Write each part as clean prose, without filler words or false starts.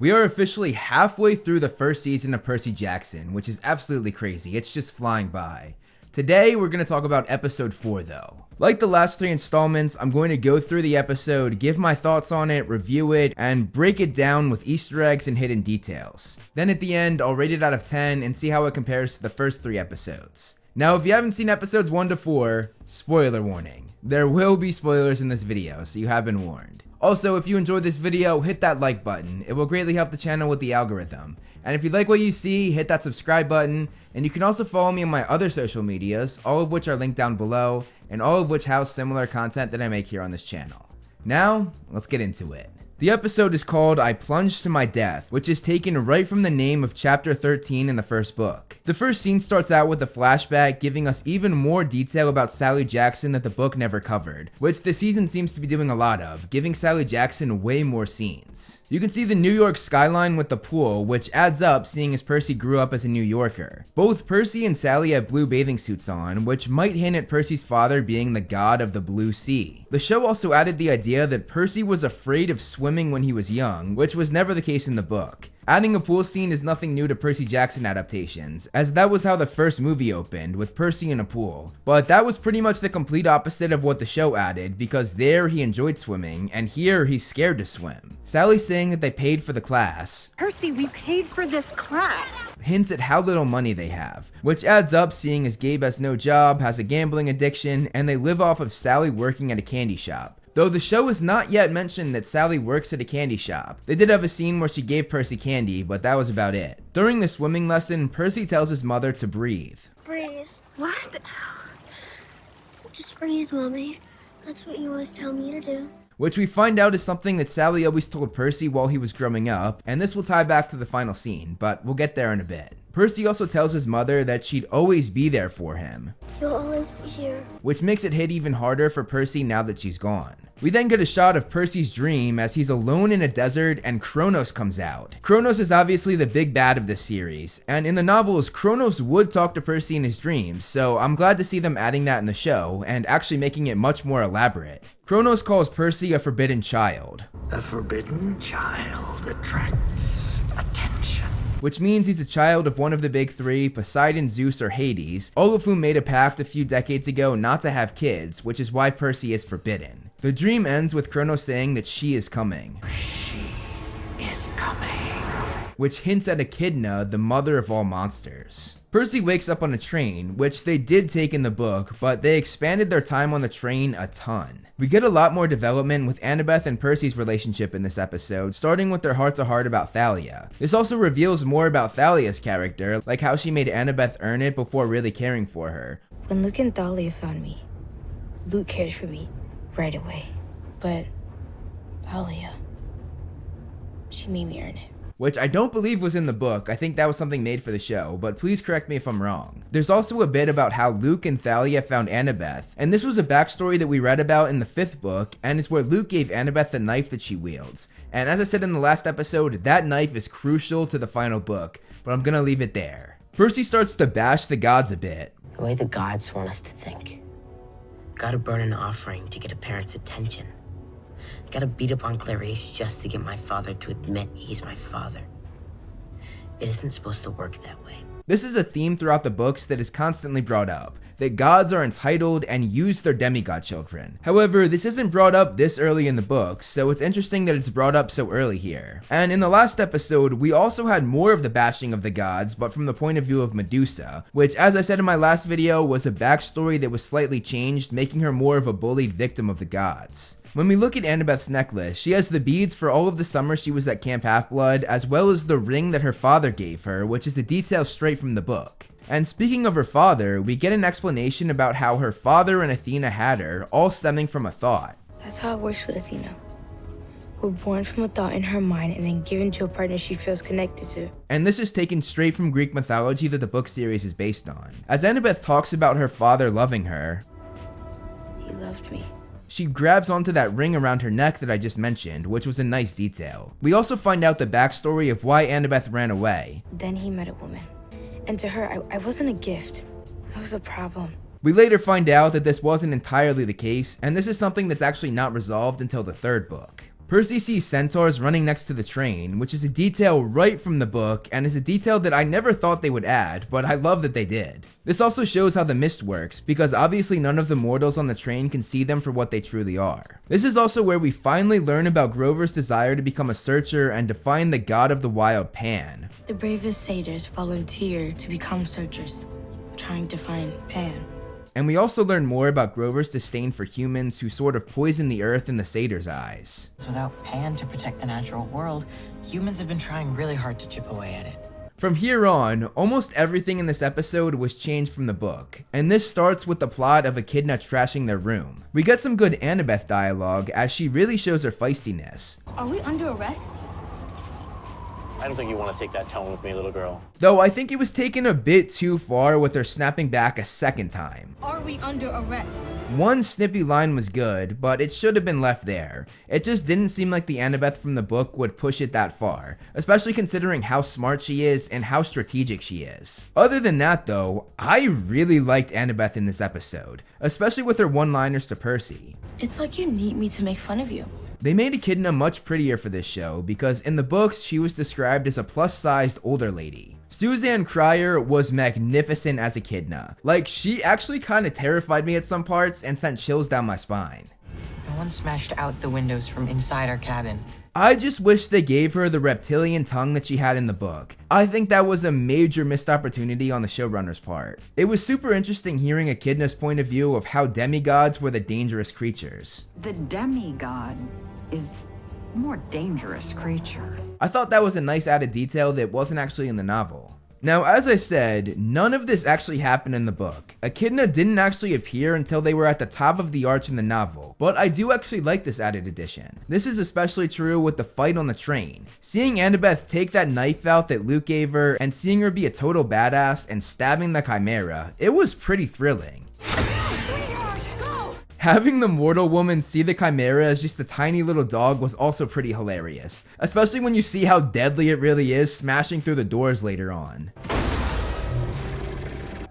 We are officially halfway through the first season of Percy Jackson, which is absolutely crazy. It's just flying by. Today, we're going to talk about episode 4 though. Like the last 3 installments, I'm going to go through the episode, give my thoughts on it, review it, and break it down with Easter eggs and hidden details. Then at the end, I'll rate it out of 10 and see how it compares to the first 3 episodes. Now, if you haven't seen episodes 1 to 4, spoiler warning. There will be spoilers in this video, so you have been warned. Also, if you enjoyed this video, hit that like button. It will greatly help the channel with the algorithm. And if you like what you see, hit that subscribe button. And you can also follow me on my other social medias, all of which are linked down below, and all of which house similar content that I make here on this channel. Now, let's get into it. The episode is called I Plunged to My Death, which is taken right from the name of chapter 13 in the first book. The first scene starts out with a flashback giving us even more detail about Sally Jackson that the book never covered, which the season seems to be doing a lot of, giving Sally Jackson way more scenes. You can see the New York skyline with the pool, which adds up seeing as Percy grew up as a New Yorker. Both Percy and Sally have blue bathing suits on, which might hint at Percy's father being the god of the blue sea. The show also added the idea that Percy was afraid of swimming when he was young, which was never the case in the book. Adding a pool scene is nothing new to Percy Jackson adaptations, as that was how the first movie opened, with Percy in a pool. But that was pretty much the complete opposite of what the show added, because there he enjoyed swimming, and here he's scared to swim. Sally saying that they paid for the class. Percy, we paid for this class. Hints at how little money they have, which adds up seeing as Gabe has no job, has a gambling addiction, and they live off of Sally working at a candy shop. Though the show has not yet mentioned that Sally works at a candy shop. They did have a scene where she gave Percy candy, but that was about it. During the swimming lesson, Percy tells his mother to breathe. Breathe. What? Just breathe, Mommy. That's what you always tell me to do. Which we find out is something that Sally always told Percy while he was growing up, and this will tie back to the final scene, but we'll get there in a bit. Percy also tells his mother that she'd always be there for him. You'll always be here. Which makes it hit even harder for Percy now that she's gone. We then get a shot of Percy's dream as he's alone in a desert and Kronos comes out. Kronos is obviously the big bad of this series, and in the novels, Kronos would talk to Percy in his dreams, so I'm glad to see them adding that in the show, and actually making it much more elaborate. Kronos calls Percy a forbidden child. A forbidden child attracts attention. Which means he's a child of one of the big 3, Poseidon, Zeus, or Hades, all of whom made a pact a few decades ago not to have kids, which is why Percy is forbidden. The dream ends with Kronos saying that she is coming. She is coming. Which hints at Echidna, the mother of all monsters. Percy wakes up on a train, which they did take in the book, but they expanded their time on the train a ton. We get a lot more development with Annabeth and Percy's relationship in this episode, starting with their heart-to-heart about Thalia. This also reveals more about Thalia's character, like how she made Annabeth earn it before really caring for her. When Luke and Thalia found me, Luke cared for me right away. But Thalia, she made me earn it. Which I don't believe was in the book. I think that was something made for the show, but please correct me if I'm wrong. There's also a bit about how Luke and Thalia found Annabeth, and this was a backstory that we read about in the 5th book, and it's where Luke gave Annabeth the knife that she wields. And as I said in the last episode, that knife is crucial to the final book, but I'm gonna leave it there. Percy starts to bash the gods a bit. The way the gods want us to think. Gotta burn an offering to get a parent's attention. Gotta beat up on Clarice just to get my father to admit he's my father. It isn't supposed to work that way. This is a theme throughout the books that is constantly brought up, that gods are entitled and use their demigod children. However, this isn't brought up this early in the books, so it's interesting that it's brought up so early here. And in the last episode, we also had more of the bashing of the gods, but from the point of view of Medusa, which, as I said in my last video, was a backstory that was slightly changed, making her more of a bullied victim of the gods. When we look at Annabeth's necklace, she has the beads for all of the summer she was at Camp Half-Blood, as well as the ring that her father gave her, which is a detail straight from the book. And speaking of her father, we get an explanation about how her father and Athena had her, all stemming from a thought. That's how it works with Athena. We're born from a thought in her mind and then given to a partner she feels connected to. And this is taken straight from Greek mythology that the book series is based on. As Annabeth talks about her father loving her, He loved me. She grabs onto that ring around her neck that I just mentioned, which was a nice detail. We also find out the backstory of why Annabeth ran away. Then he met a woman. And to her, I wasn't a gift. I was a problem. We later find out that this wasn't entirely the case, and this is something that's actually not resolved until the 3rd book. Percy sees centaurs running next to the train, which is a detail right from the book and is a detail that I never thought they would add, but I love that they did. This also shows how the mist works, because obviously none of the mortals on the train can see them for what they truly are. This is also where we finally learn about Grover's desire to become a searcher and to find the god of the wild, Pan. The bravest satyrs volunteer to become searchers, trying to find Pan. And we also learn more about Grover's disdain for humans who sort of poison the earth in the satyrs' eyes. Without Pan to protect the natural world, humans have been trying really hard to chip away at it. From here on, almost everything in this episode was changed from the book, and this starts with the plot of Echidna trashing their room. We get some good Annabeth dialogue as she really shows her feistiness. Are we under arrest? I don't think you want to take that tone with me, little girl. Though I think it was taken a bit too far with her snapping back a second time. Are we under arrest? One snippy line was good, but it should have been left there. It just didn't seem like the Annabeth from the book would push it that far, especially considering how smart she is and how strategic she is. Other than that though, I really liked Annabeth in this episode, especially with her one-liners to Percy. It's like you need me to make fun of you. They made Echidna much prettier for this show because in the books she was described as a plus-sized older lady. Suzanne Cryer was magnificent as Echidna. Like, she actually kind of terrified me at some parts and sent chills down my spine. No one smashed out the windows from inside our cabin. I just wish they gave her the reptilian tongue that she had in the book. I think that was a major missed opportunity on the showrunner's part. It was super interesting hearing Echidna's point of view of how demigods were the dangerous creatures. The demigod is a more dangerous creature. I thought that was a nice added detail that wasn't actually in the novel. Now, as I said, none of this actually happened in the book. Echidna didn't actually appear until they were at the top of the arch in the novel, but I do actually like this added addition. This is especially true with the fight on the train. Seeing Annabeth take that knife out that Luke gave her and seeing her be a total badass and stabbing the Chimera, it was pretty thrilling. Having the mortal woman see the Chimera as just a tiny little dog was also pretty hilarious, especially when you see how deadly it really is smashing through the doors later on.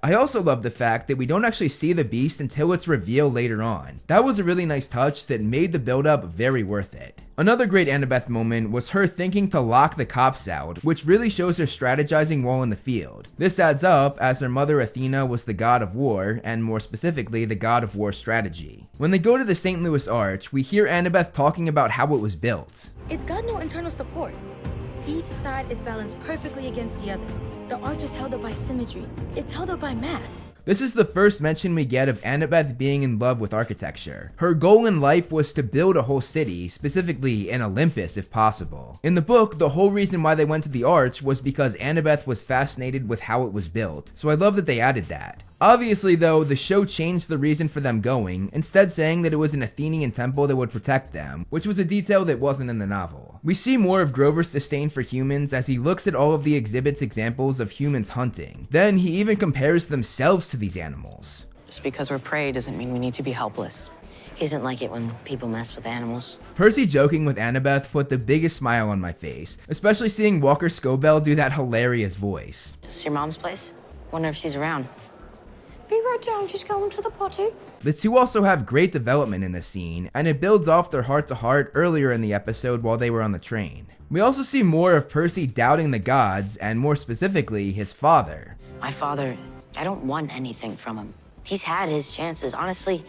I also love the fact that we don't actually see the beast until it's revealed later on. That was a really nice touch that made the build-up very worth it. Another great Annabeth moment was her thinking to lock the cops out, which really shows her strategizing while in the field. This adds up as her mother Athena was the god of war, and more specifically the god of war strategy. When they go to the St. Louis Arch, we hear Annabeth talking about how it was built. It's got no internal support. Each side is balanced perfectly against the other. The arch is held up by symmetry. It's held up by math. This is the first mention we get of Annabeth being in love with architecture. Her goal in life was to build a whole city, specifically an Olympus if possible. In the book, the whole reason why they went to the arch was because Annabeth was fascinated with how it was built, so I love that they added that. Obviously though, the show changed the reason for them going, instead saying that it was an Athenian temple that would protect them, which was a detail that wasn't in the novel. We see more of Grover's disdain for humans as he looks at all of the exhibit's examples of humans hunting. Then he even compares themselves to these animals. Just because we're prey doesn't mean we need to be helpless. He doesn't like it when people mess with animals. Percy joking with Annabeth put the biggest smile on my face, especially seeing Walker Scobell do that hilarious voice. Is this your mom's place? Wonder if she's around. Be right down, she's going to the potty. The two also have great development in this scene, and it builds off their heart-to-heart earlier in the episode while they were on the train. We also see more of Percy doubting the gods, and more specifically, his father. My father, I don't want anything from him. He's had his chances. Honestly,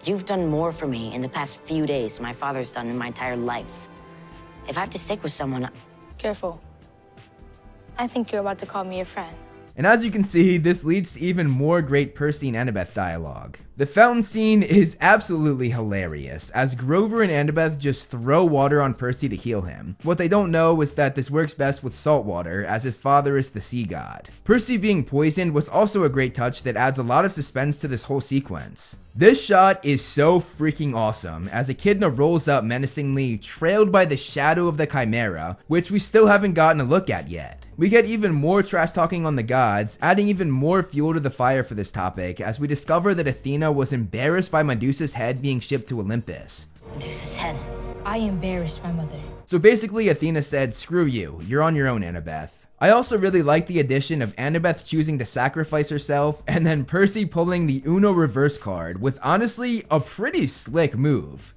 you've done more for me in the past few days than my father's done in my entire life. If I have to stick with someone... Careful. I think you're about to call me a friend. And as you can see, this leads to even more great Percy and Annabeth dialogue. The fountain scene is absolutely hilarious, as Grover and Annabeth just throw water on Percy to heal him. What they don't know is that this works best with salt water, as his father is the sea god. Percy being poisoned was also a great touch that adds a lot of suspense to this whole sequence. This shot is so freaking awesome, as Echidna rolls up menacingly, trailed by the shadow of the Chimera, which we still haven't gotten a look at yet. We get even more trash talking on the gods, adding even more fuel to the fire for this topic, as we discover that Athena was embarrassed by Medusa's head being shipped to Olympus. Medusa's head. I embarrassed my mother. So basically Athena said, screw you, you're on your own, Annabeth. I also really like the addition of Annabeth choosing to sacrifice herself, and then Percy pulling the Uno reverse card with honestly a pretty slick move.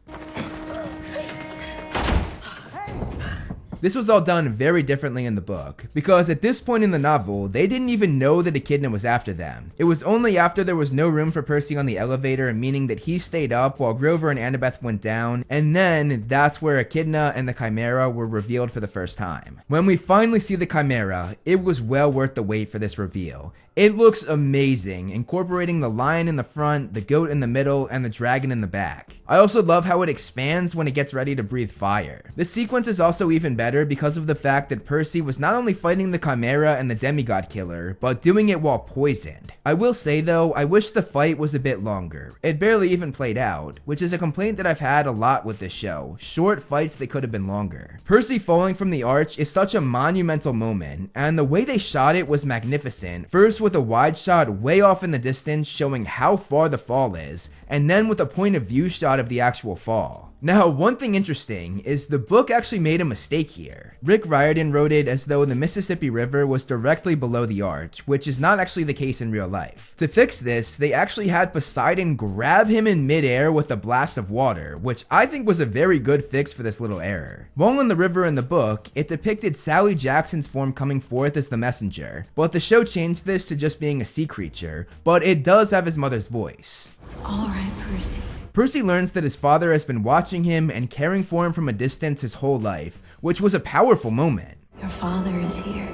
This was all done very differently in the book, because at this point in the novel, they didn't even know that Echidna was after them. It was only after there was no room for Percy on the elevator, meaning that he stayed up while Grover and Annabeth went down, and then that's where Echidna and the Chimera were revealed for the first time. When we finally see the Chimera, it was well worth the wait for this reveal. It looks amazing, incorporating the lion in the front, the goat in the middle, and the dragon in the back. I also love how it expands when it gets ready to breathe fire. This sequence is also even better because of the fact that Percy was not only fighting the Chimera and the demigod killer, but doing it while poisoned. I will say though, I wish the fight was a bit longer. It barely even played out, which is a complaint that I've had a lot with this show. Short fights that could have been longer. Percy falling from the arch is such a monumental moment, and the way they shot it was magnificent. First with a wide shot way off in the distance showing how far the fall is, and then with a point of view shot of the actual fall. Now, one thing interesting is the book actually made a mistake here. Rick Riordan wrote it as though the Mississippi River was directly below the arch, which is not actually the case in real life. To fix this, they actually had Poseidon grab him in midair with a blast of water, which I think was a very good fix for this little error. While in the river in the book, it depicted Sally Jackson's form coming forth as the messenger, but the show changed this to just being a sea creature, but it does have his mother's voice. It's all right, Percy. Percy learns that his father has been watching him and caring for him from a distance his whole life, which was a powerful moment. Your father is here.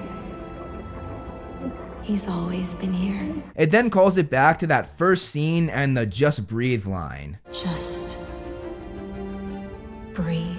He's always been here. It then calls it back to that first scene and the just breathe line. Just breathe.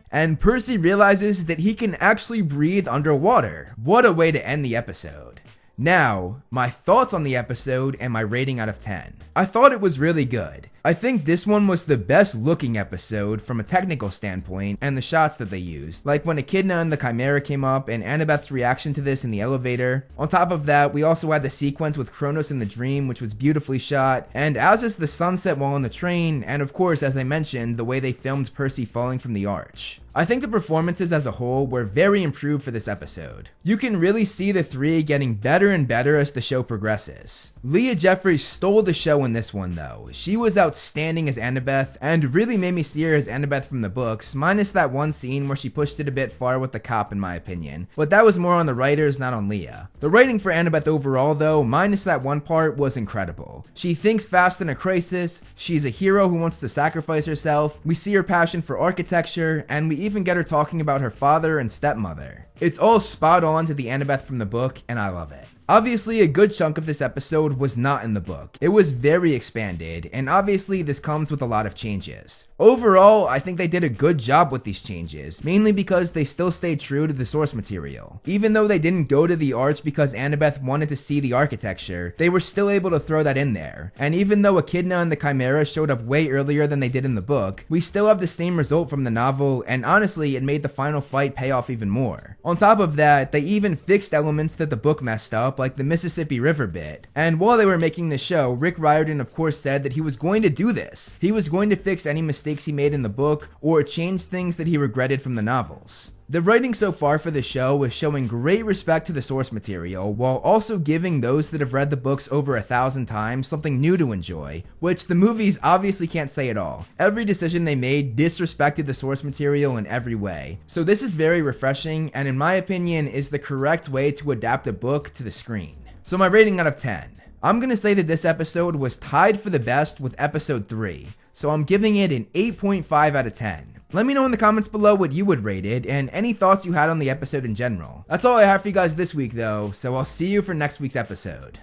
And Percy realizes that he can actually breathe underwater. What a way to end the episode. Now, my thoughts on the episode and my rating out of 10. I thought it was really good. I think this one was the best looking episode from a technical standpoint and the shots that they used, like when Echidna and the Chimera came up and Annabeth's reaction to this in the elevator. On top of that, we also had the sequence with Kronos in the dream, which was beautifully shot, and as is the sunset while on the train, and of course, as I mentioned, the way they filmed Percy falling from the arch. I think the performances as a whole were very improved for this episode. You can really see the three getting better and better as the show progresses. Leah Jeffries stole the show in this one though. She was outstanding as Annabeth and really made me see her as Annabeth from the books, minus that one scene where she pushed it a bit far with the cop in my opinion, but that was more on the writers, not on Leah. The writing for Annabeth overall though, minus that one part, was incredible. She thinks fast in a crisis, she's a hero who wants to sacrifice herself, we see her passion for architecture, and we even get her talking about her father and stepmother. It's all spot on to the Annabeth from the book, and I love it. Obviously, a good chunk of this episode was not in the book. It was very expanded, and obviously this comes with a lot of changes. Overall, I think they did a good job with these changes, mainly because they still stayed true to the source material. Even though they didn't go to the arch because Annabeth wanted to see the architecture, they were still able to throw that in there. And even though Echidna and the Chimera showed up way earlier than they did in the book, we still have the same result from the novel, and honestly, it made the final fight pay off even more. On top of that, they even fixed elements that the book messed up, like the Mississippi River bit. And while they were making the show, Rick Riordan of course said that he was going to do this. He was going to fix any mistakes he made in the book or change things that he regretted from the novels. The writing so far for the show is showing great respect to the source material while also giving those that have read the books over 1,000 times something new to enjoy, which the movies obviously can't say at all. Every decision they made disrespected the source material in every way. So this is very refreshing and in my opinion is the correct way to adapt a book to the screen. So my rating out of 10. I'm gonna say that this episode was tied for the best with episode 3, so I'm giving it an 8.5 out of 10. Let me know in the comments below what you would rate it and any thoughts you had on the episode in general. That's all I have for you guys this week though, so I'll see you for next week's episode.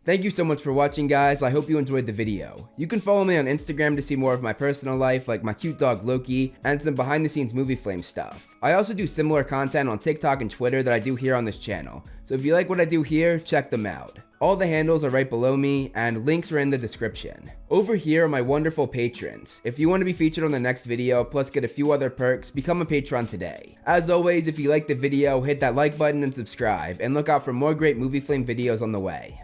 Thank you so much for watching guys, I hope you enjoyed the video. You can follow me on Instagram to see more of my personal life like my cute dog Loki and some behind the scenes movie flame stuff. I also do similar content on TikTok and Twitter that I do here on this channel, so if you like what I do here, check them out. All the handles are right below me and links are in the description. Over here are my wonderful patrons. If you want to be featured on the next video plus get a few other perks, become a patron today. As always, if you liked the video, hit that like button and subscribe and look out for more great movie flame videos on the way.